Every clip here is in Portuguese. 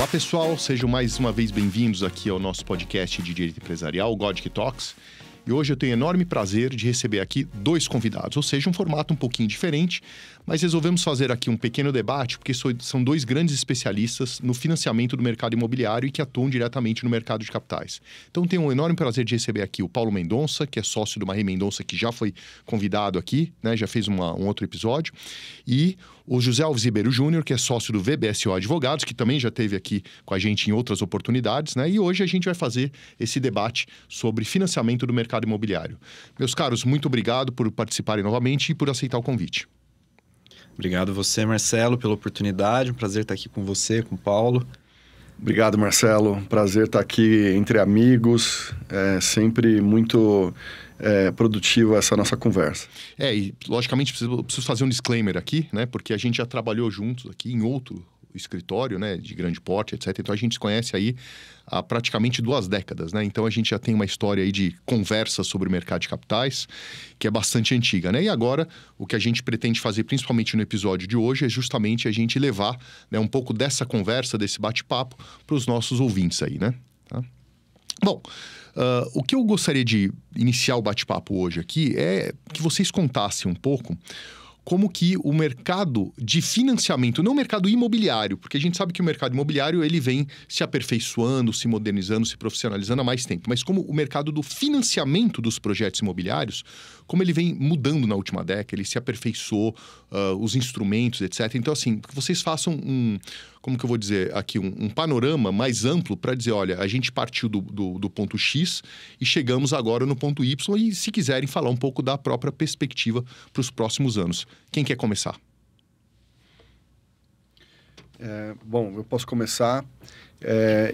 Olá pessoal, sejam mais uma vez bem-vindos aqui ao nosso podcast de Direito Empresarial, o Godic Talks. E hoje eu tenho enorme prazer de receber aqui dois convidados, ou seja, um formato um pouquinho diferente, mas resolvemos fazer aqui um pequeno debate, porque são dois grandes especialistas no financiamento do mercado imobiliário e que atuam diretamente no mercado de capitais. Então tenho um enorme prazer de receber aqui o Paulo Mendonça, que é sócio do Marri Mendonça, que já foi convidado aqui, né, já fez um outro episódio, e o José Alves Ribeiro Júnior, que é sócio do VBSO Advogados, que também já esteve aqui com a gente em outras oportunidades, né? E hoje a gente vai fazer esse debate sobre financiamento do mercado imobiliário. Meus caros, muito obrigado por participarem novamente e por aceitar o convite. Obrigado você, Marcelo, pela oportunidade. Um prazer estar aqui com você, com o Paulo. Obrigado, Marcelo. Prazer estar aqui entre amigos. É sempre muito produtiva essa nossa conversa. E logicamente preciso fazer um disclaimer aqui, né? Porque a gente já trabalhou juntos aqui em outro escritório, né? De grande porte, etc. Então a gente se conhece aí há praticamente 2 décadas, né? Então a gente já tem uma história aí de conversa sobre o mercado de capitais que é bastante antiga, né? E agora o que a gente pretende fazer, principalmente no episódio de hoje, é justamente a gente levar, né, um pouco dessa conversa, desse bate-papo para os nossos ouvintes aí, né? Tá? Bom, o que eu gostaria de iniciar o bate-papo hoje aqui é que vocês contassem um pouco como que o mercado de financiamento, não o mercado imobiliário, porque a gente sabe que o mercado imobiliário ele vem se aperfeiçoando, se modernizando, se profissionalizando há mais tempo, mas como o mercado do financiamento dos projetos imobiliários, como ele vem mudando na última década, ele se aperfeiçoou, os instrumentos, etc. Então, assim, que vocês façam como que eu vou dizer aqui, um panorama mais amplo para dizer, olha, a gente partiu do ponto X e chegamos agora no ponto Y e, se quiserem, falar um pouco da própria perspectiva para os próximos anos. Quem quer começar? Bom, eu posso começar.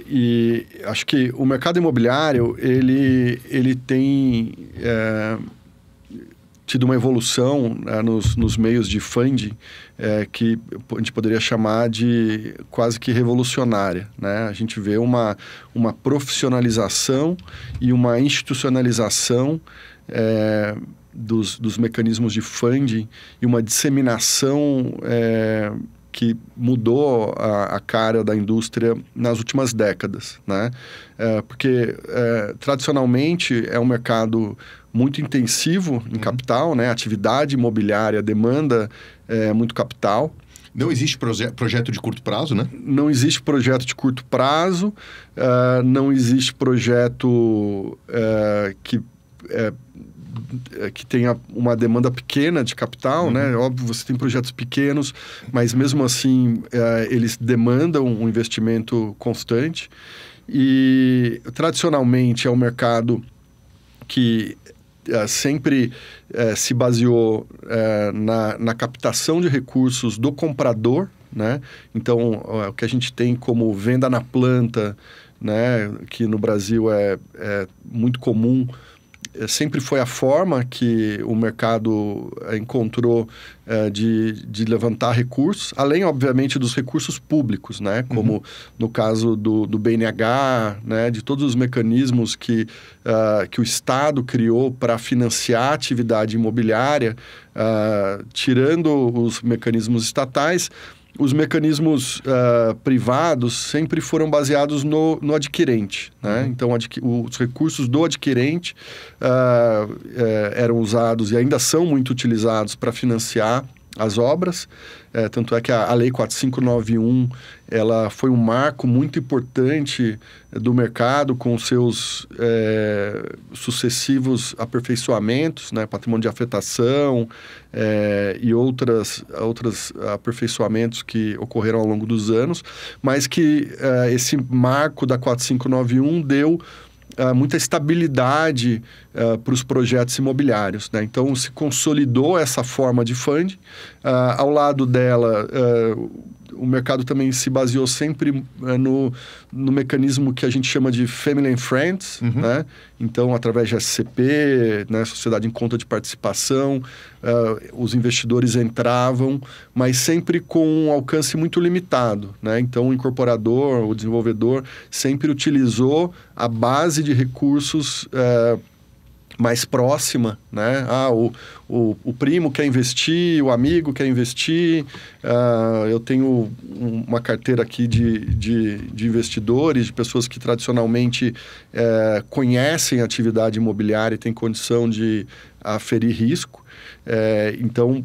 E acho que o mercado imobiliário, ele tem tido uma evolução nos meios de funding que a gente poderia chamar de quase que revolucionária, né? A gente vê uma profissionalização e uma institucionalização dos mecanismos de funding e uma disseminação que mudou a cara da indústria nas últimas décadas, né? Porque tradicionalmente é um mercado muito intensivo em capital, né? A atividade imobiliária demanda muito capital. Não existe projeto de curto prazo, né? Não existe projeto de curto prazo, não existe projeto que tenha uma demanda pequena de capital, né? Óbvio, você tem projetos pequenos, mas mesmo assim eles demandam um investimento constante. E tradicionalmente é um mercado que sempre se baseou na captação de recursos do comprador, né? Então, o que a gente tem como venda na planta, né? Que no Brasil é muito comum, sempre foi a forma que o mercado encontrou de levantar recursos, além, obviamente, dos recursos públicos, né? Como no caso do BNH, né? De todos os mecanismos que o Estado criou para financiar a atividade imobiliária, tirando os mecanismos estatais. Os mecanismos privados sempre foram baseados no adquirente, né? Então, os recursos do adquirente eram usados e ainda são muito utilizados para financiar as obras. Tanto é que a Lei 4591 ela foi um marco muito importante do mercado com seus sucessivos aperfeiçoamentos, né? Patrimônio de afetação e outros aperfeiçoamentos que ocorreram ao longo dos anos, mas que esse marco da 4591 deu muita estabilidade para os projetos imobiliários, né? Então, se consolidou essa forma de funding. Ao lado dela, o mercado também se baseou sempre no mecanismo que a gente chama de Family and Friends, né? Então, através de SCP, né, Sociedade em Conta de Participação, os investidores entravam, mas sempre com um alcance muito limitado, né? Então, o incorporador, o desenvolvedor, sempre utilizou a base de recursos mais próxima, né? O primo quer investir, o amigo quer investir. Eu tenho uma carteira aqui de investidores, de pessoas que tradicionalmente conhecem a atividade imobiliária e têm condição de aferir risco. Então,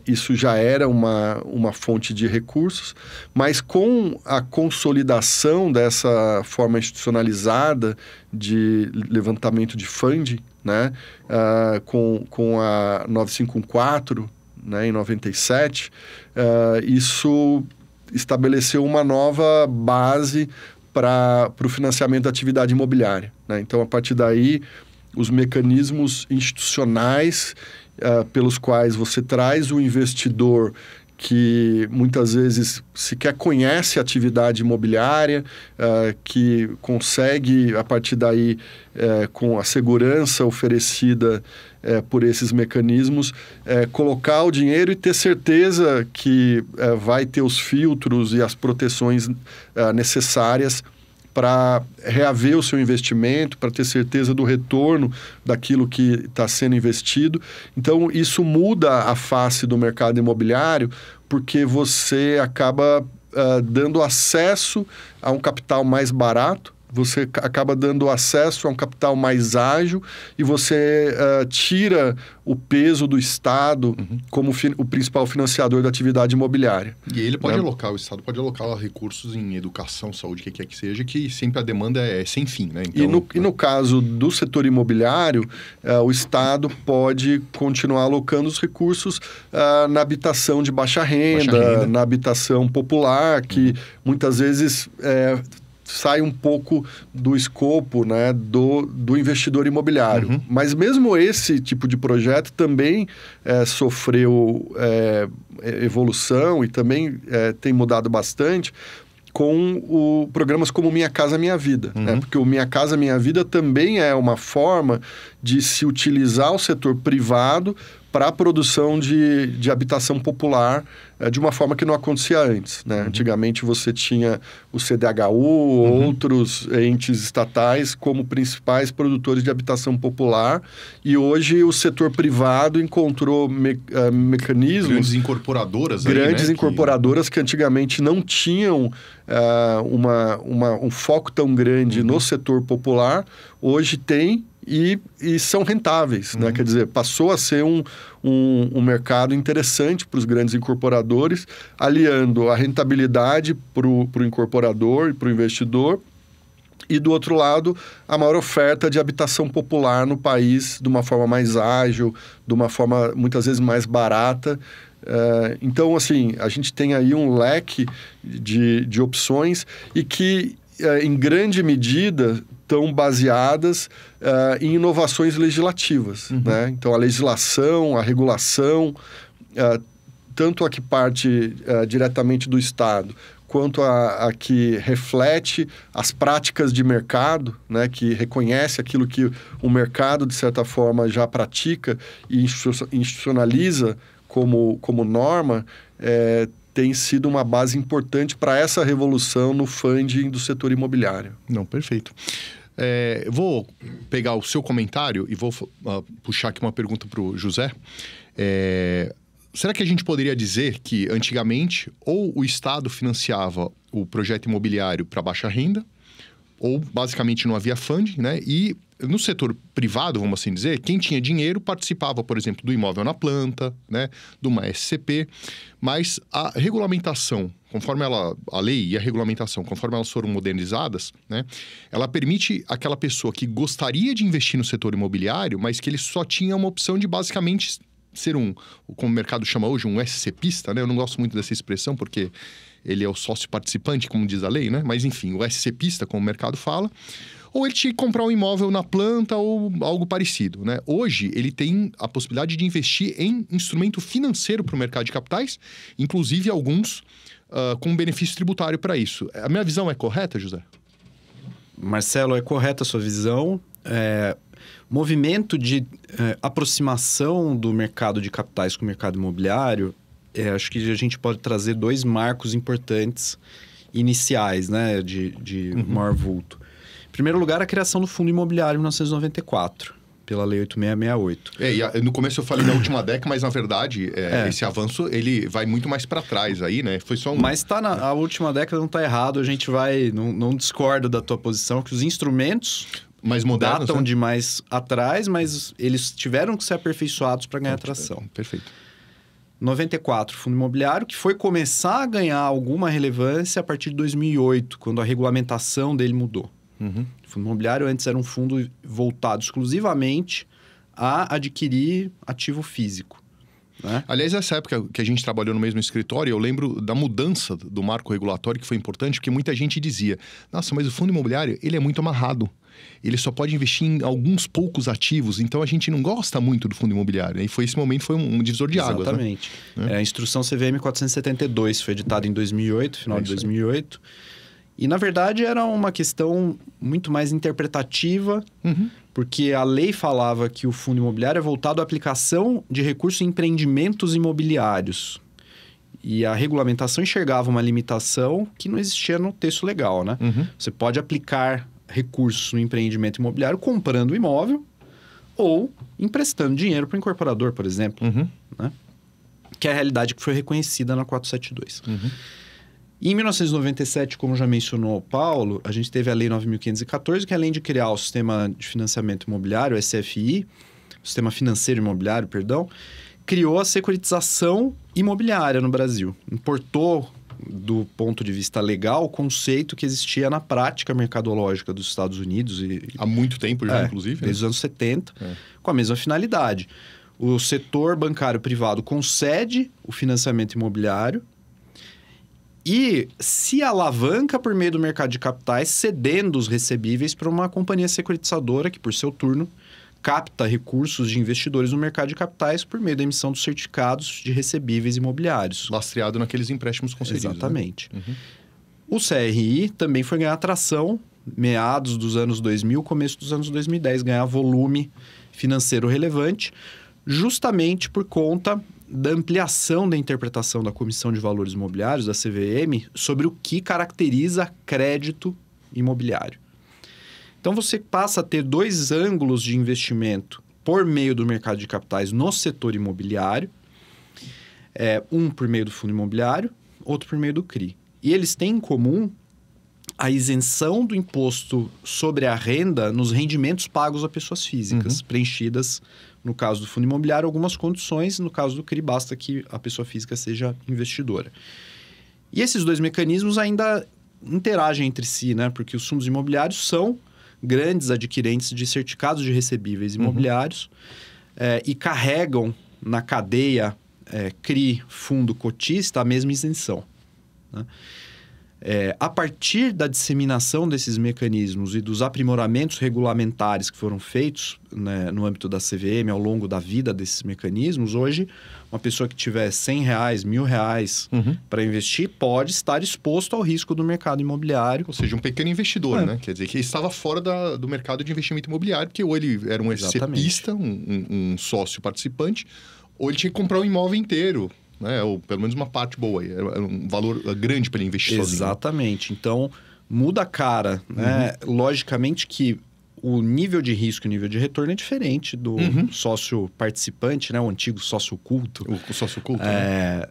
isso já era uma fonte de recursos, mas com a consolidação dessa forma institucionalizada de levantamento de funding, né, com a 9514, né, em 97, isso estabeleceu uma nova base para o financiamento da atividade imobiliária, né? Então, a partir daí, os mecanismos institucionais pelos quais você traz o investidor que muitas vezes sequer conhece a atividade imobiliária, que consegue, a partir daí, com a segurança oferecida por esses mecanismos, colocar o dinheiro e ter certeza que vai ter os filtros e as proteções necessárias para reaver o seu investimento, para ter certeza do retorno daquilo que está sendo investido. Então, isso muda a face do mercado imobiliário, porque você acaba dando acesso a um capital mais barato, você acaba dando acesso a um capital mais ágil e você tira o peso do Estado como o principal financiador da atividade imobiliária. E ele pode alocar, o Estado pode alocar recursos em educação, saúde, o que quer que seja, que sempre a demanda é sem fim, né? Então, e no caso do setor imobiliário, o Estado pode continuar alocando os recursos na habitação de baixa renda, na habitação popular, que muitas vezes sai um pouco do escopo, né, do investidor imobiliário. Mas mesmo esse tipo de projeto também sofreu evolução e também tem mudado bastante com programas como Minha Casa Minha Vida, né? Porque o Minha Casa Minha Vida também é uma forma de se utilizar o setor privado para a produção de habitação popular de uma forma que não acontecia antes, né? Antigamente você tinha o CDHU, outros entes estatais como principais produtores de habitação popular, e hoje o setor privado encontrou mecanismos... Grandes incorporadoras. Grandes incorporadoras que antigamente não tinham um foco tão grande no setor popular, hoje tem e são rentáveis, né? Quer dizer, passou a ser um mercado interessante para os grandes incorporadores, aliando a rentabilidade para o incorporador e para o investidor, e do outro lado, a maior oferta de habitação popular no país de uma forma mais ágil, de uma forma muitas vezes mais barata. Então, assim, a gente tem aí um leque de opções e que, em grande medida, estão baseadas em inovações legislativas, né? Então, a legislação, a regulação, tanto a que parte diretamente do Estado, quanto a que reflete as práticas de mercado, né? Que reconhece aquilo que o mercado, de certa forma, já pratica e institucionaliza como norma, tem sido uma base importante para essa revolução no funding do setor imobiliário. Não, perfeito. Eu vou pegar o seu comentário e vou puxar aqui uma pergunta para o José. Será que a gente poderia dizer que, antigamente, ou o Estado financiava o projeto imobiliário para baixa renda, ou, basicamente, não havia funding, né? E no setor privado, vamos assim dizer, quem tinha dinheiro participava, por exemplo, do imóvel na planta, né? De uma SCP, mas a regulamentação, conforme a lei e a regulamentação, conforme elas foram modernizadas, né? Ela permite àquela pessoa que gostaria de investir no setor imobiliário, mas que ele só tinha uma opção de, basicamente, ser como o mercado chama hoje, um SCPista, né? Eu não gosto muito dessa expressão, porque ele é o sócio participante, como diz a lei, né? Mas, enfim, o SCPista, como o mercado fala, ou ele tinha que comprar um imóvel na planta ou algo parecido, né? Hoje, ele tem a possibilidade de investir em instrumento financeiro para o mercado de capitais, inclusive alguns com benefício tributário para isso. A minha visão é correta, José? Marcelo, é correta a sua visão. Movimento de aproximação do mercado de capitais com o mercado imobiliário, acho que a gente pode trazer dois marcos importantes iniciais, né, de maior vulto. Em primeiro lugar, a criação do Fundo Imobiliário em 1994, pela Lei 8668. No começo eu falei da última década, mas na verdade esse avanço ele vai muito mais para trás aí, né? Foi só Mas a última década não está errado, a gente vai... Não discordo da tua posição, que os instrumentos mais modernos, datam de mais atrás, mas eles tiveram que ser aperfeiçoados para ganhar tração. Perfeito. 94, fundo imobiliário, que foi começar a ganhar alguma relevância a partir de 2008, quando a regulamentação dele mudou. O fundo imobiliário antes era um fundo voltado exclusivamente a adquirir ativo físico. Né? Aliás, essa época que a gente trabalhou no mesmo escritório, eu lembro da mudança do marco regulatório, que foi importante, porque muita gente dizia, nossa, mas o fundo imobiliário, ele é muito amarrado. Ele só pode investir em alguns poucos ativos, então a gente não gosta muito do fundo imobiliário. E esse momento foi um divisor de águas. Exatamente. Né? A instrução CVM 472 foi editada em 2008, final de 2008. E, na verdade, era uma questão muito mais interpretativa, porque a lei falava que o fundo imobiliário é voltado à aplicação de recursos em empreendimentos imobiliários. E a regulamentação enxergava uma limitação que não existia no texto legal, né? Você pode aplicar recursos no empreendimento imobiliário comprando o imóvel ou emprestando dinheiro para o incorporador, por exemplo. Né? Que é a realidade que foi reconhecida na 472. E em 1997, como já mencionou o Paulo, a gente teve a Lei 9.514, que além de criar o Sistema de Financiamento Imobiliário, o SFI, o Sistema Financeiro Imobiliário, perdão, criou a securitização imobiliária no Brasil. Importou, do ponto de vista legal, o conceito que existia na prática mercadológica dos Estados Unidos. Há muito tempo já, inclusive. Desde os anos 70, com a mesma finalidade. O setor bancário privado concede o financiamento imobiliário e se alavanca por meio do mercado de capitais, cedendo os recebíveis para uma companhia securitizadora que, por seu turno, capta recursos de investidores no mercado de capitais por meio da emissão dos certificados de recebíveis imobiliários. Lastreado naqueles empréstimos concedidos. Exatamente. Né? O CRI também foi ganhar atração meados dos anos 2000, começo dos anos 2010, ganhar volume financeiro relevante, justamente por conta da ampliação da interpretação da Comissão de Valores Imobiliários, da CVM, sobre o que caracteriza crédito imobiliário. Então, você passa a ter dois ângulos de investimento por meio do mercado de capitais no setor imobiliário, um por meio do fundo imobiliário, outro por meio do CRI. E eles têm em comum a isenção do imposto sobre a renda nos rendimentos pagos a pessoas físicas, preenchidas, no caso do fundo imobiliário, algumas condições, no caso do CRI, basta que a pessoa física seja investidora. E esses dois mecanismos ainda interagem entre si, né? Porque os fundos imobiliários são grandes adquirentes de certificados de recebíveis imobiliários e carregam na cadeia CRI, fundo cotista, a mesma isenção. Né? A partir da disseminação desses mecanismos e dos aprimoramentos regulamentares que foram feitos, né, no âmbito da CVM ao longo da vida desses mecanismos, hoje uma pessoa que tiver R$100, R$1.000 para investir pode estar exposto ao risco do mercado imobiliário. Ou seja, um pequeno investidor, né? Quer dizer, que estava fora do mercado de investimento imobiliário, porque ou ele era um cepista, um sócio participante, ou ele tinha que comprar o imóvel inteiro. Né? Ou pelo menos uma parte boa. Era um valor grande para ele investir sozinho. Exatamente. Então, muda a cara. Né? Logicamente que o nível de risco e o nível de retorno é diferente do sócio participante, né? O antigo sócio oculto. O sócio oculto, né?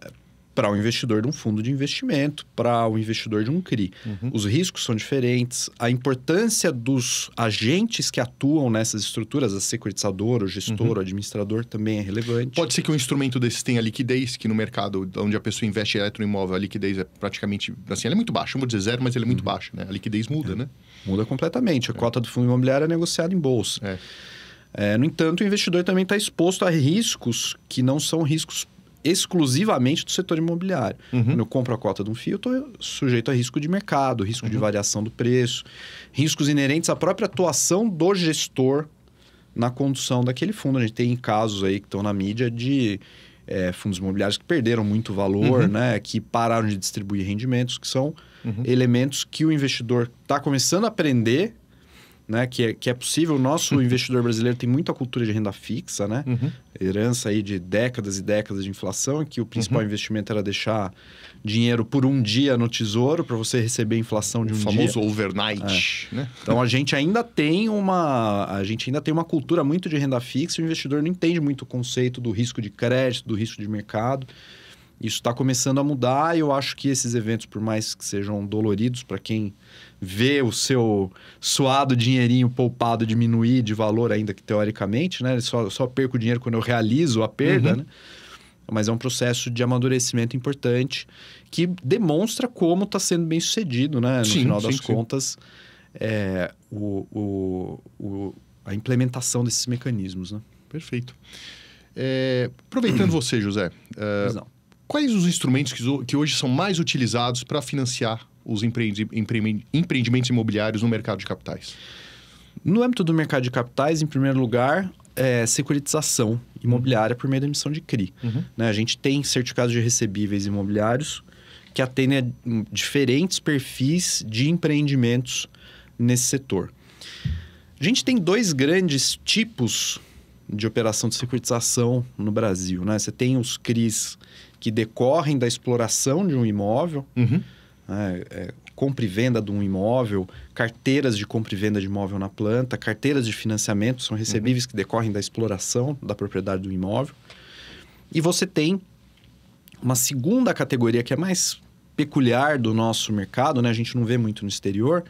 Para o investidor de um fundo de investimento, para o investidor de um CRI. Os riscos são diferentes, a importância dos agentes que atuam nessas estruturas, a securitizadora, o gestor, o administrador, também é relevante. Pode ser que um instrumento desses tenha liquidez, que no mercado onde a pessoa investe em eletroimóvel, a liquidez é praticamente... Assim, ela é muito baixa, não vou dizer zero, mas ela é muito baixa, né? A liquidez muda, né? Muda completamente. A cota do fundo imobiliário é negociada em bolsa. No entanto, o investidor também está exposto a riscos que não são riscos exclusivamente do setor imobiliário. Quando eu compro a cota de um FII, eu estou sujeito a risco de mercado, risco de variação do preço, riscos inerentes à própria atuação do gestor na condução daquele fundo. A gente tem casos aí que estão na mídia de fundos imobiliários que perderam muito valor, né, que pararam de distribuir rendimentos, que são elementos que o investidor está começando a aprender né, que é possível. O nosso investidor brasileiro tem muita cultura de renda fixa, né? Herança aí de décadas e décadas de inflação, que o principal investimento era deixar dinheiro por um dia no tesouro para você receber a inflação de um dia. O famoso overnight, né? Então, a gente ainda tem uma cultura muito de renda fixa e o investidor não entende muito o conceito do risco de crédito, do risco de mercado. Isso está começando a mudar e eu acho que esses eventos, por mais que sejam doloridos para quem vê o seu suado dinheirinho poupado diminuir de valor, ainda que teoricamente, né? Só perco o dinheiro quando eu realizo a perda, né? Mas é um processo de amadurecimento importante que demonstra como está sendo bem sucedido, né? No final das contas, a implementação desses mecanismos, né? Perfeito. Aproveitando você, José, quais os instrumentos que hoje são mais utilizados para financiar os empreendimentos imobiliários no mercado de capitais? No âmbito do mercado de capitais, em primeiro lugar, securitização imobiliária por meio da emissão de CRI. Né? A gente tem certificados de recebíveis imobiliários que atendem a diferentes perfis de empreendimentos nesse setor. A gente tem 2 grandes tipos de operação de securitização no Brasil. Né? Você tem os CRIs que decorrem da exploração de um imóvel, compra e venda de um imóvel, carteiras de compra e venda de imóvel na planta, carteiras de financiamento, são recebíveis que decorrem da exploração da propriedade do imóvel. E você tem uma segunda categoria que é mais peculiar do nosso mercado, né? A gente não vê muito no exterior,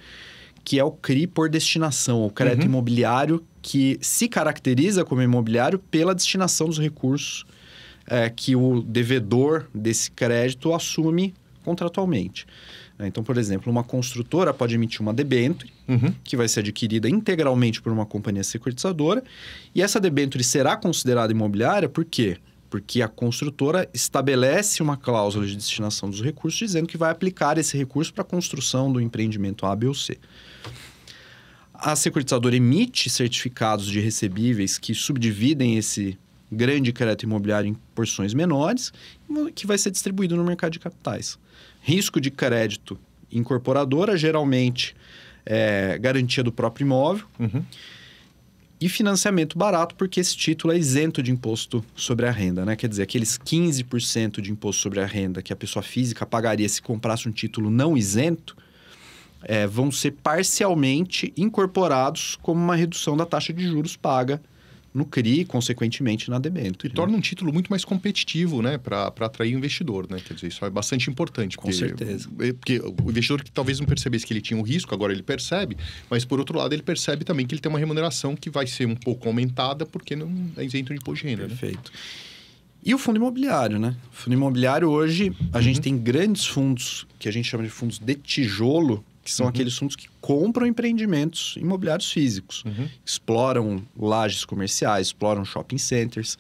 que é o CRI por destinação, o crédito imobiliário que se caracteriza como imobiliário pela destinação dos recursos que o devedor desse crédito assume contratualmente. Então, por exemplo, uma construtora pode emitir uma debênture que vai ser adquirida integralmente por uma companhia securitizadora e essa debênture será considerada imobiliária por quê? Porque a construtora estabelece uma cláusula de destinação dos recursos dizendo que vai aplicar esse recurso para a construção do empreendimento A, B ou C. A securitizadora emite certificados de recebíveis que subdividem esse grande crédito imobiliário em porções menores, que vai ser distribuído no mercado de capitais. Risco de crédito incorporadora, geralmente garantia do próprio imóvel. E financiamento barato, porque esse título é isento de imposto sobre a renda, né? Quer dizer, aqueles 15% de imposto sobre a renda que a pessoa física pagaria se comprasse um título não isento, vão ser parcialmente incorporados como uma redução da taxa de juros paga no CRI, consequentemente na debênture. E torna um título muito mais competitivo, né, para atrair o investidor, né? Quer dizer, isso é bastante importante. Com certeza. Porque o investidor que talvez não percebesse que ele tinha um risco, agora ele percebe, mas por outro lado ele percebe também que ele tem uma remuneração que vai ser um pouco aumentada porque não é isento de imposto de renda. Perfeito. Né? E o fundo imobiliário, né? O fundo imobiliário hoje, a gente tem grandes fundos que a gente chama de fundos de tijolo, que são aqueles fundos que compram empreendimentos imobiliários físicos. Exploram lajes comerciais, exploram shopping centers.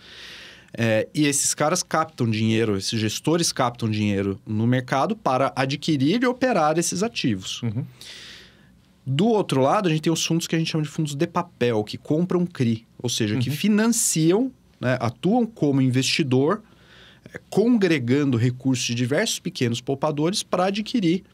E esses caras captam dinheiro, esses gestores captam dinheiro no mercado para adquirir e operar esses ativos. Do outro lado, a gente tem os fundos que a gente chama de fundos de papel, que compram CRI. Ou seja, que financiam, né, atuam como investidor, congregando recursos de diversos pequenos poupadores para adquirir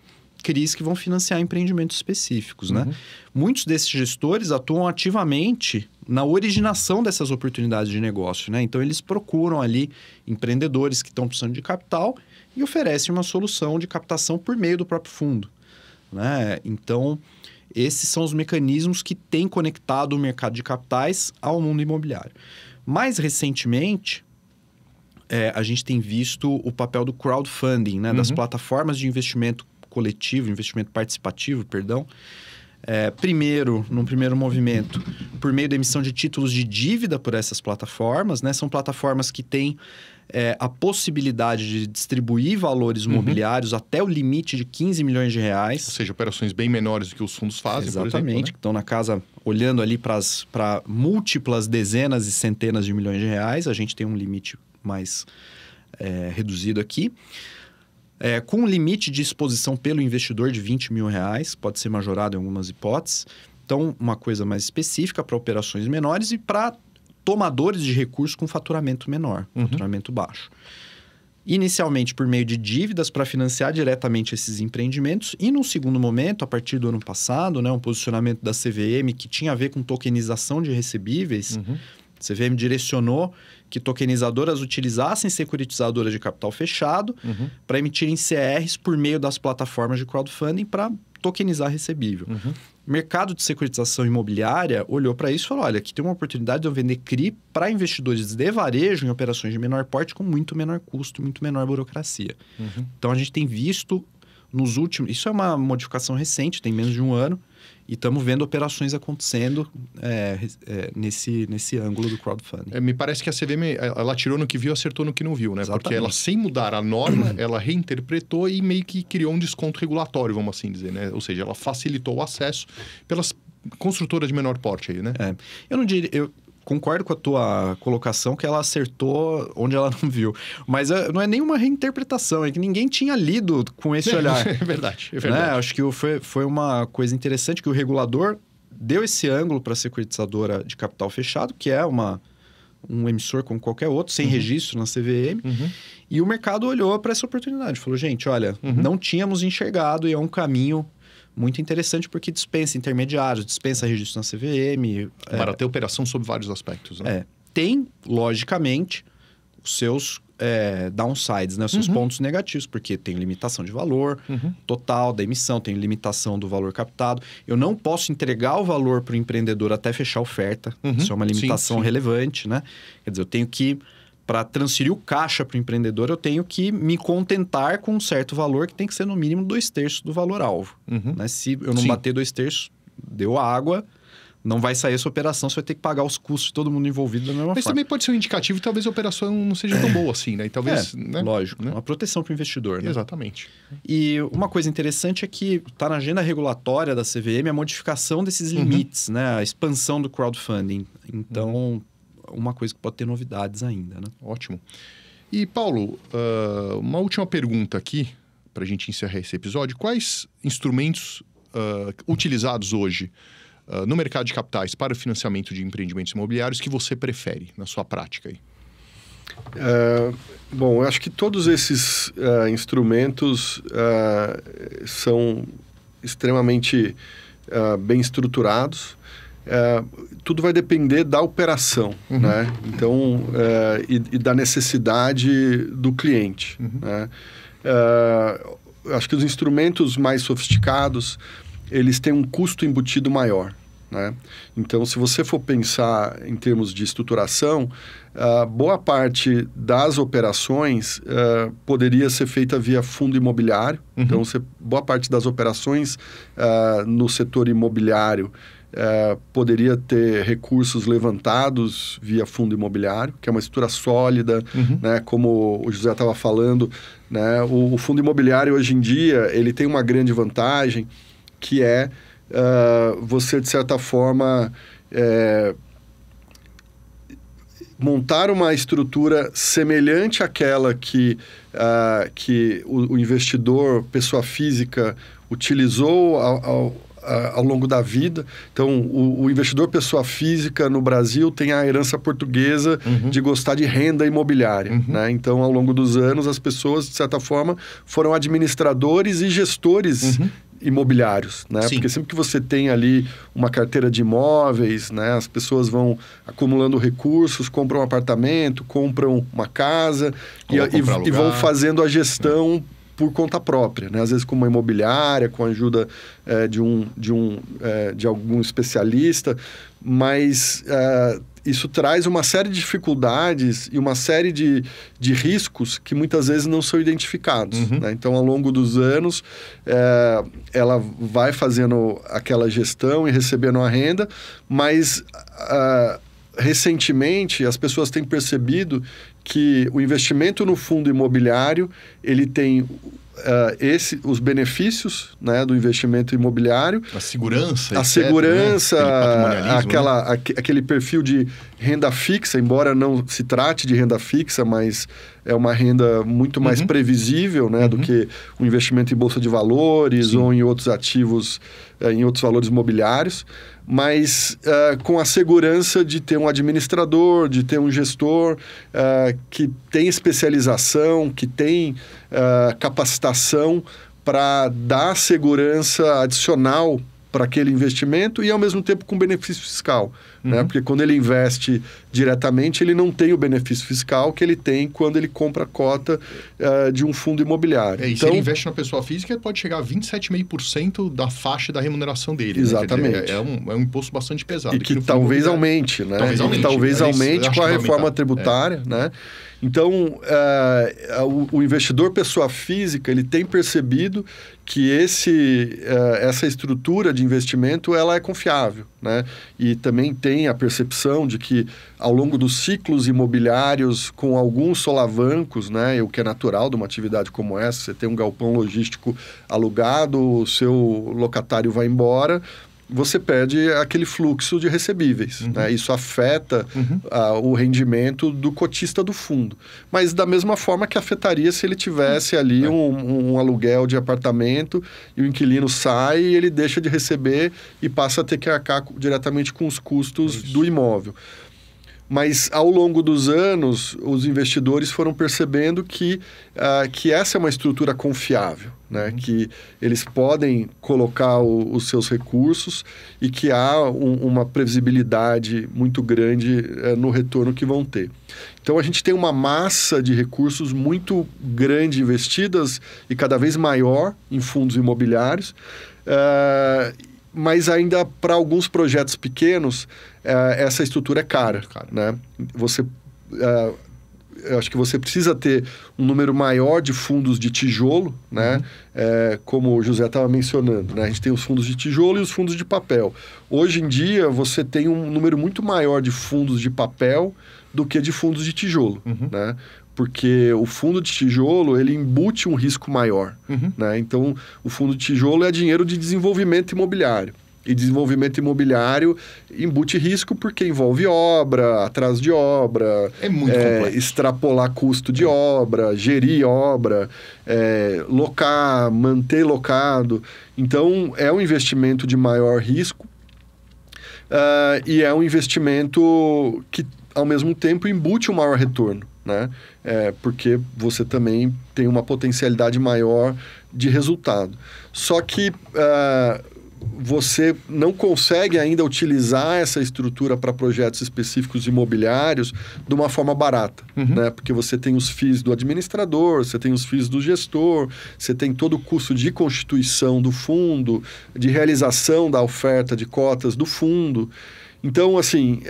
CRIs que vão financiar empreendimentos específicos, né? Muitos desses gestores atuam ativamente na originação dessas oportunidades de negócio, né? Então, eles procuram ali empreendedores que estão precisando de capital e oferecem uma solução de captação por meio do próprio fundo, né? Então, esses são os mecanismos que têm conectado o mercado de capitais ao mundo imobiliário. Mais recentemente, a gente tem visto o papel do crowdfunding, né? Das plataformas de investimento coletivo, investimento participativo, perdão. Num primeiro movimento, por meio da emissão de títulos de dívida por essas plataformas, né? São plataformas que têm a possibilidade de distribuir valores imobiliários até o limite de 15 milhões de reais. Ou seja, operações bem menores do que os fundos fazem, exatamente, por exemplo. Né? Que estão na casa olhando ali para múltiplas dezenas e centenas de milhões de reais. A gente tem um limite mais reduzido aqui. Com um limite de exposição pelo investidor de 20 mil reais, pode ser majorado em algumas hipóteses. Então, uma coisa mais específica para operações menores e para tomadores de recursos com faturamento menor, faturamento baixo. inicialmente por meio de dívidas para financiar diretamente esses empreendimentos e num segundo momento, a partir do ano passado, né, um posicionamento da CVM que tinha a ver com tokenização de recebíveis. A CVM direcionou que tokenizadoras utilizassem securitizadoras de capital fechado para emitirem CRs por meio das plataformas de crowdfunding para tokenizar recebível. O mercado de securitização imobiliária olhou para isso e falou, olha, aqui tem uma oportunidade de eu vender CRI para investidores de varejo em operações de menor porte com muito menor custo, muito menor burocracia. Então, a gente tem visto nos últimos... Isso é uma modificação recente, tem menos de um ano, e estamos vendo operações acontecendo nesse ângulo do crowdfunding. Me parece que a CVM, ela tirou no que viu, acertou no que não viu, né? Exatamente. Porque ela, sem mudar a norma, ela reinterpretou e meio que criou um desconto regulatório, vamos assim dizer, né? Ou seja, ela facilitou o acesso pelas construtoras de menor porte aí, né? Eu não diria... Eu concordo com a tua colocação que ela acertou onde ela não viu. Mas não é nenhuma reinterpretação, é que ninguém tinha lido com esse olhar. É verdade. Né? Acho que foi uma coisa interessante que o regulador deu esse ângulo para a securitizadora de capital fechado, que é um emissor como qualquer outro, sem registro na CVM. E o mercado olhou para essa oportunidade. Falou, gente, olha, não tínhamos enxergado e é um caminho muito interessante porque dispensa intermediários, dispensa registro na CVM. Para ter operação sob vários aspectos, né? Tem, logicamente, os seus downsides, né? Os seus pontos negativos, porque tem limitação de valor total da emissão, tem limitação do valor captado. Eu não posso entregar o valor para o empreendedor até fechar a oferta. Isso é uma limitação relevante, né? Quer dizer, eu tenho que... Para transferir o caixa para o empreendedor, eu tenho que me contentar com um certo valor que tem que ser no mínimo 2/3 do valor-alvo. Né? Se eu não bater 2/3, deu água, não vai sair essa operação, você vai ter que pagar os custos de todo mundo envolvido da mesma forma. Mas também pode ser um indicativo e talvez a operação não seja tão boa assim, né? E talvez, né? Lógico, né? Uma proteção para o investidor, né? Exatamente. E uma coisa interessante é que está na agenda regulatória da CVM a modificação desses limites, né? A expansão do crowdfunding. Então... uma coisa que pode ter novidades ainda, né? Ótimo. E, Paulo, uma última pergunta aqui, para a gente encerrar esse episódio. Quais instrumentos utilizados hoje no mercado de capitais para o financiamento de empreendimentos imobiliários que você prefere na sua prática aí? Bom, eu acho que todos esses instrumentos são extremamente bem estruturados. Tudo vai depender da operação, né? Então, e da necessidade do cliente, né? Acho que os instrumentos mais sofisticados, eles têm um custo embutido maior, né? Então, se você for pensar em termos de estruturação, boa parte das operações poderia ser feita via fundo imobiliário. Então, boa parte das operações no setor imobiliário poderia ter recursos levantados via fundo imobiliário, que é uma estrutura sólida, né? Como o José estava falando, né? O fundo imobiliário, hoje em dia, ele tem uma grande vantagem, que é você, de certa forma, montar uma estrutura semelhante àquela que o investidor, pessoa física, utilizou ao longo da vida. Então, o investidor pessoa física no Brasil tem a herança portuguesa de gostar de renda imobiliária, né? Então, ao longo dos anos, as pessoas, de certa forma, foram administradores e gestores imobiliários, né? Porque sempre que você tem ali uma carteira de imóveis, né? As pessoas vão acumulando recursos, compram um apartamento, compram uma casa e vão fazendo a gestão por conta própria, né? Às vezes com uma imobiliária, com a ajuda de algum especialista, mas isso traz uma série de dificuldades e uma série de riscos que muitas vezes não são identificados, né? Então, ao longo dos anos, ela vai fazendo aquela gestão e recebendo a renda, mas recentemente as pessoas têm percebido que o investimento no fundo imobiliário, ele tem os benefícios, né, do investimento imobiliário. A segurança. A etc, segurança, né? aquele perfil de renda fixa, embora não se trate de renda fixa, mas é uma renda muito mais previsível, né, do que o investimento em bolsa de valores ou em outros ativos, em outros valores imobiliários, mas com a segurança de ter um administrador, de ter um gestor que tem especialização, que tem capacitação para dar segurança adicional para aquele investimento e, ao mesmo tempo, com benefício fiscal. Né? Porque quando ele investe diretamente, ele não tem o benefício fiscal que ele tem quando ele compra a cota de um fundo imobiliário. E se ele investe na pessoa física, pode chegar a 27,5% da faixa da remuneração dele. Exatamente. Né? Quer dizer, é um imposto bastante pesado. E que talvez aumente, né? Talvez aumente com a reforma tributária, né? Então, o investidor pessoa física, ele tem percebido que essa estrutura de investimento, ela é confiável, né? E também tem a percepção de que, ao longo dos ciclos imobiliários, com alguns solavancos, né? O que é natural de uma atividade como essa, você tem um galpão logístico alugado, o seu locatário vai embora, você perde aquele fluxo de recebíveis. Né? Isso afeta o rendimento do cotista do fundo. Mas da mesma forma que afetaria se ele tivesse ali um aluguel de apartamento e o inquilino sai e ele deixa de receber e passa a ter que arcar diretamente com os custos do imóvel. Mas, ao longo dos anos, os investidores foram percebendo que essa é uma estrutura confiável, né? Que eles podem colocar os seus recursos e que há uma previsibilidade muito grande no retorno que vão ter. Então, a gente tem uma massa de recursos muito grande investidas e cada vez maior em fundos imobiliários, mas ainda para alguns projetos pequenos, essa estrutura é cara. Né? Eu acho que você precisa ter um número maior de fundos de tijolo, né? Como o José estava mencionando. Né? A gente tem os fundos de tijolo e os fundos de papel. Hoje em dia, você tem um número muito maior de fundos de papel do que de fundos de tijolo. Né? Porque o fundo de tijolo, ele embute um risco maior. Né? Então, o fundo de tijolo é dinheiro de desenvolvimento imobiliário. E desenvolvimento imobiliário embute risco porque envolve obra, atraso de obra, é muito complexo. Extrapolar custo de obra, gerir obra, locar, manter locado. Então, é um investimento de maior risco e é um investimento que, ao mesmo tempo, embute um maior retorno. Né? Porque você também tem uma potencialidade maior de resultado. Só que você não consegue ainda utilizar essa estrutura para projetos específicos imobiliários de uma forma barata, né? Porque você tem os FIIs do administrador, você tem os FIIs do gestor, você tem todo o custo de constituição do fundo, de realização da oferta de cotas do fundo. Então, assim,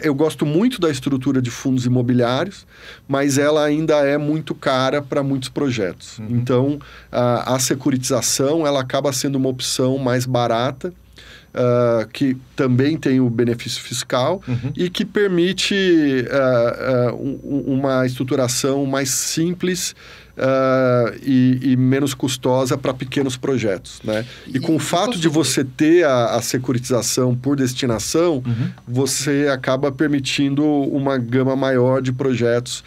eu gosto muito da estrutura de fundos imobiliários, mas ela ainda é muito cara para muitos projetos. Então, a securitização, ela acaba sendo uma opção mais barata, que também tem o benefício fiscal e que permite uma estruturação mais simples e menos custosa para pequenos projetos, né? E com o fato de você ter a securitização por destinação, você acaba permitindo uma gama maior de projetos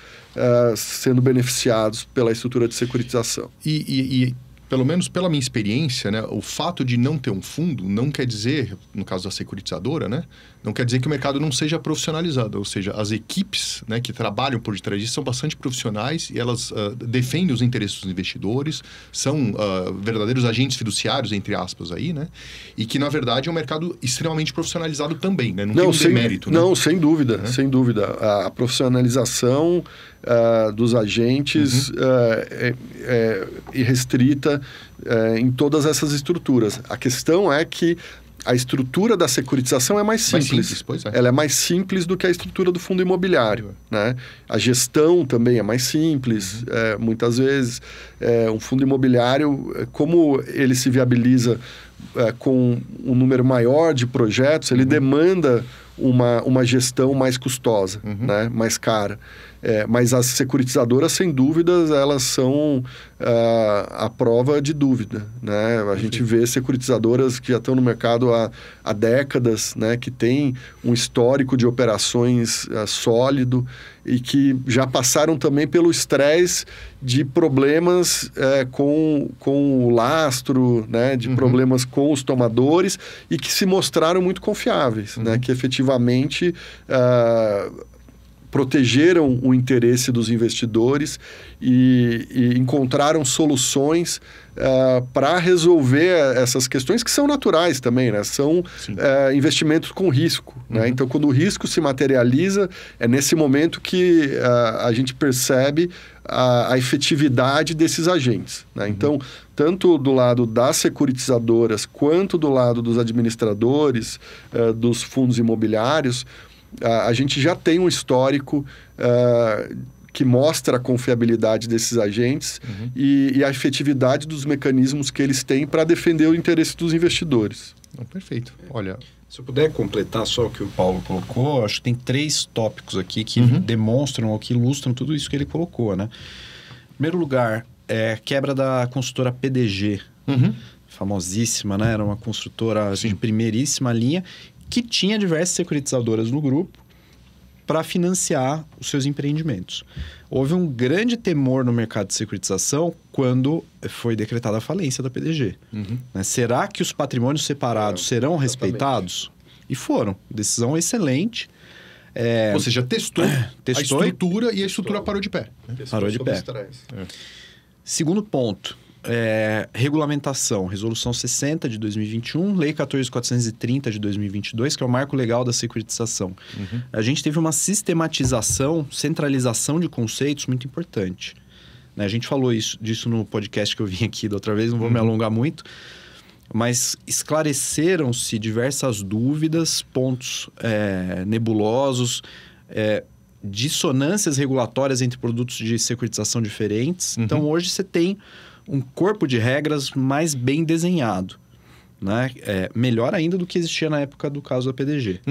sendo beneficiados pela estrutura de securitização. E pelo menos pela minha experiência, né, o fato de não ter um fundo não quer dizer, no caso da securitizadora, né, não quer dizer que o mercado não seja profissionalizado. Ou seja, as equipes, né, que trabalham por detrás disso são bastante profissionais e elas defendem os interesses dos investidores, são verdadeiros agentes fiduciários, entre aspas, aí, né? E que, na verdade, é um mercado extremamente profissionalizado também, né? Não tem um demérito, né? Não, sem dúvida, sem dúvida. A profissionalização dos agentes é irrestrita em todas essas estruturas. A questão é que a estrutura da securitização é mais simples. Pois é. Ela é mais simples do que a estrutura do fundo imobiliário. Né? A gestão também é mais simples. Muitas vezes, um fundo imobiliário, como ele se viabiliza com um número maior de projetos, ele demanda uma gestão mais custosa, né? Mais cara. Mas as securitizadoras, sem dúvidas, elas são a prova de dúvida, né? A gente vê securitizadoras que já estão no mercado há décadas, né? Que tem um histórico de operações sólido e que já passaram também pelo estresse de problemas com o lastro, né? De problemas com os tomadores e que se mostraram muito confiáveis, né? Que efetivamente protegeram o interesse dos investidores e encontraram soluções para resolver essas questões que são naturais também, né? São investimentos com risco, né? Então, quando o risco se materializa, é nesse momento que a gente percebe a efetividade desses agentes, né? Então, tanto do lado das securitizadoras quanto do lado dos administradores, dos fundos imobiliários, a gente já tem um histórico que mostra a confiabilidade desses agentes e a efetividade dos mecanismos que eles têm para defender o interesse dos investidores. Perfeito. Olha, se eu puder completar só o que o Paulo colocou, acho que tem 3 tópicos aqui que demonstram ou que ilustram tudo isso que ele colocou, né? Em primeiro lugar, quebra da consultora PDG, famosíssima, né? Era uma construtora de primeiríssima linha, que tinha diversas securitizadoras no grupo para financiar os seus empreendimentos. Houve um grande temor no mercado de securitização quando foi decretada a falência da PDG. Né? Será que os patrimônios separados serão respeitados? E foram. Decisão excelente. Ou seja, testou a estrutura e a estrutura parou de pé. Parou de pé. Segundo ponto. Regulamentação, Resolução 60 de 2021, Lei 14.430 de 2022, que é o marco legal da securitização. A gente teve uma sistematização, centralização de conceitos muito importante. Né? A gente falou disso no podcast que eu vim aqui da outra vez, não vou me alongar muito, mas esclareceram-se diversas dúvidas, pontos nebulosos, dissonâncias regulatórias entre produtos de securitização diferentes. Então, hoje você tem um corpo de regras mais bem desenhado, né? Melhor ainda do que existia na época do caso da PDG.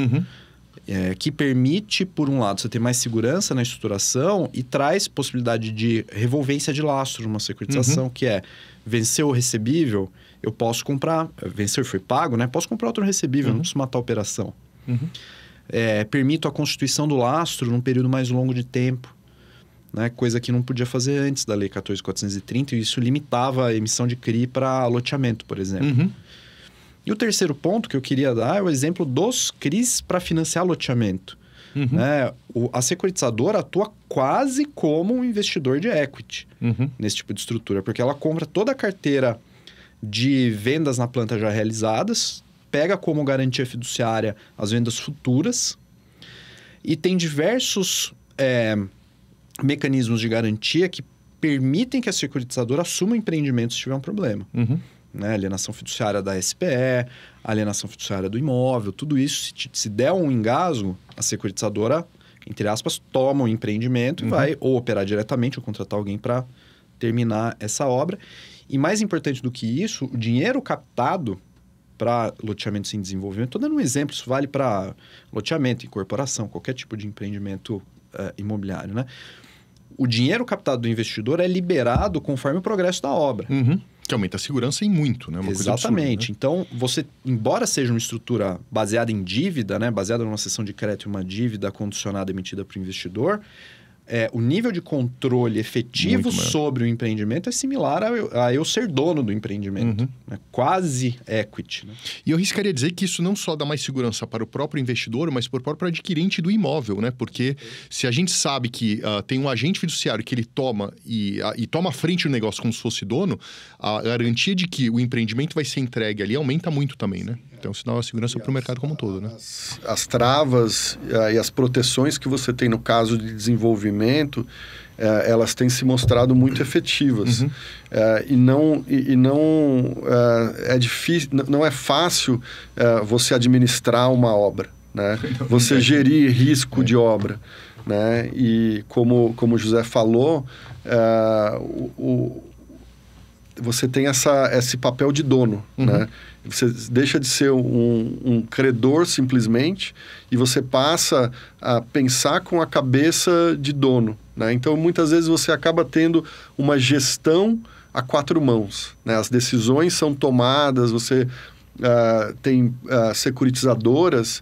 Que permite, por um lado, você ter mais segurança na estruturação e traz possibilidade de revolvência de lastro numa securitização, que venceu o recebível, eu posso comprar, venceu e foi pago, né? Posso comprar outro recebível, não preciso matar a operação. Permito a constituição do lastro num período mais longo de tempo. Né? Coisa que não podia fazer antes da Lei 14.430, e isso limitava a emissão de CRI para loteamento, por exemplo. E o terceiro ponto que eu queria dar é o exemplo dos CRIs para financiar loteamento. Né? A securitizadora atua quase como um investidor de equity nesse tipo de estrutura, porque ela compra toda a carteira de vendas na planta já realizadas, pega como garantia fiduciária as vendas futuras e tem diversos mecanismos de garantia que permitem que a securitizadora assuma o empreendimento se tiver um problema. Né? Alienação fiduciária da SPE, alienação fiduciária do imóvel, tudo isso, se der um engasgo, a securitizadora, entre aspas, toma o empreendimento e vai ou operar diretamente ou contratar alguém para terminar essa obra. E mais importante do que isso, o dinheiro captado para loteamentos em desenvolvimento, estou dando um exemplo, isso vale para loteamento, incorporação, qualquer tipo de empreendimento imobiliário, né? O dinheiro captado do investidor é liberado conforme o progresso da obra. Que aumenta a segurança em muito, né? Uma Exatamente. Coisa absurda, né? Então, você, embora seja uma estrutura baseada em dívida, né? Baseada numa cessão de crédito e uma dívida condicionada emitida para o investidor, o nível de controle efetivo sobre o empreendimento é similar a eu ser dono do empreendimento. Né? Quase equity. Né? E eu arriscaria dizer que isso não só dá mais segurança para o próprio investidor, mas para o próprio adquirente do imóvel, né? Porque se a gente sabe que tem um agente fiduciário que ele toma e toma à frente do negócio como se fosse dono, a garantia de que o empreendimento vai ser entregue ali aumenta muito também, né? Então, isso dá uma segurança para o mercado como um todo, né? As travas e as proteções que você tem no caso de desenvolvimento, elas têm se mostrado muito efetivas. É difícil, não é fácil você administrar uma obra, né? Você gerir risco de obra, né? E como o José falou, você tem esse papel de dono, né? Você deixa de ser um credor simplesmente e você passa a pensar com a cabeça de dono, né? Então, muitas vezes você acaba tendo uma gestão a 4 mãos, né? As decisões são tomadas, você tem securitizadoras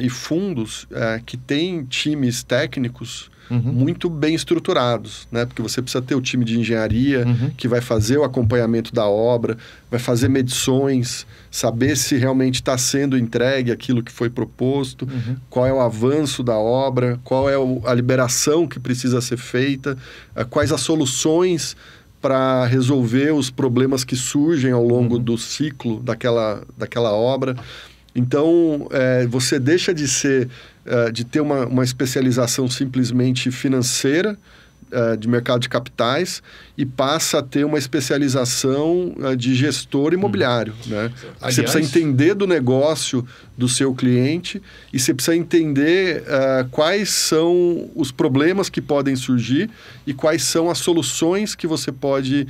e fundos que têm times técnicos muito bem estruturados, né? Porque você precisa ter o time de engenharia que vai fazer o acompanhamento da obra, vai fazer medições, saber se realmente está sendo entregue aquilo que foi proposto, qual é o avanço da obra, qual é a liberação que precisa ser feita, quais as soluções para resolver os problemas que surgem ao longo do ciclo daquela obra. Então, você deixa de ter uma especialização simplesmente financeira, de mercado de capitais, e passa a ter uma especialização de gestor imobiliário, né? Aliás, você precisa entender do negócio do seu cliente e você precisa entender quais são os problemas que podem surgir e quais são as soluções que você pode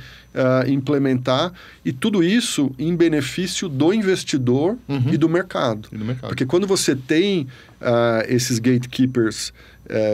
implementar, e tudo isso em benefício do investidor e do mercado. Porque quando você tem esses gatekeepers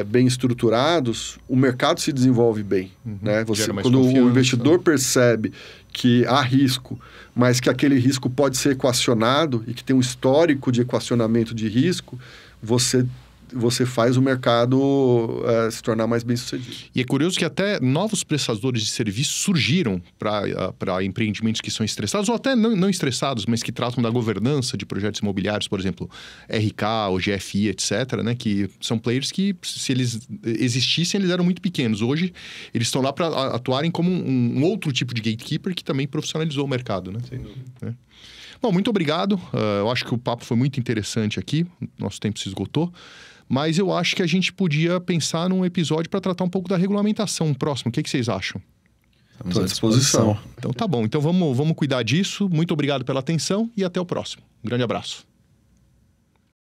bem estruturados, o mercado se desenvolve bem, né? Quando o investidor percebe que há risco, mas que aquele risco pode ser equacionado e que tem um histórico de equacionamento de risco, você faz o mercado se tornar mais bem-sucedido. E é curioso que até novos prestadores de serviço surgiram para empreendimentos que são estressados, ou até não estressados, mas que tratam da governança de projetos imobiliários, por exemplo, RK ou GFI, etc., né? Que são players que, se eles existissem, eles eram muito pequenos. Hoje, eles estão lá para atuarem como um outro tipo de gatekeeper que também profissionalizou o mercado, né? Sem dúvida. É. Bom, muito obrigado. Eu acho que o papo foi muito interessante aqui. Nosso tempo se esgotou. Mas eu acho que a gente podia pensar num episódio para tratar um pouco da regulamentação próximo. O que vocês acham? Estamos à disposição. Então tá bom. Então vamos cuidar disso. Muito obrigado pela atenção e até o próximo. Um grande abraço.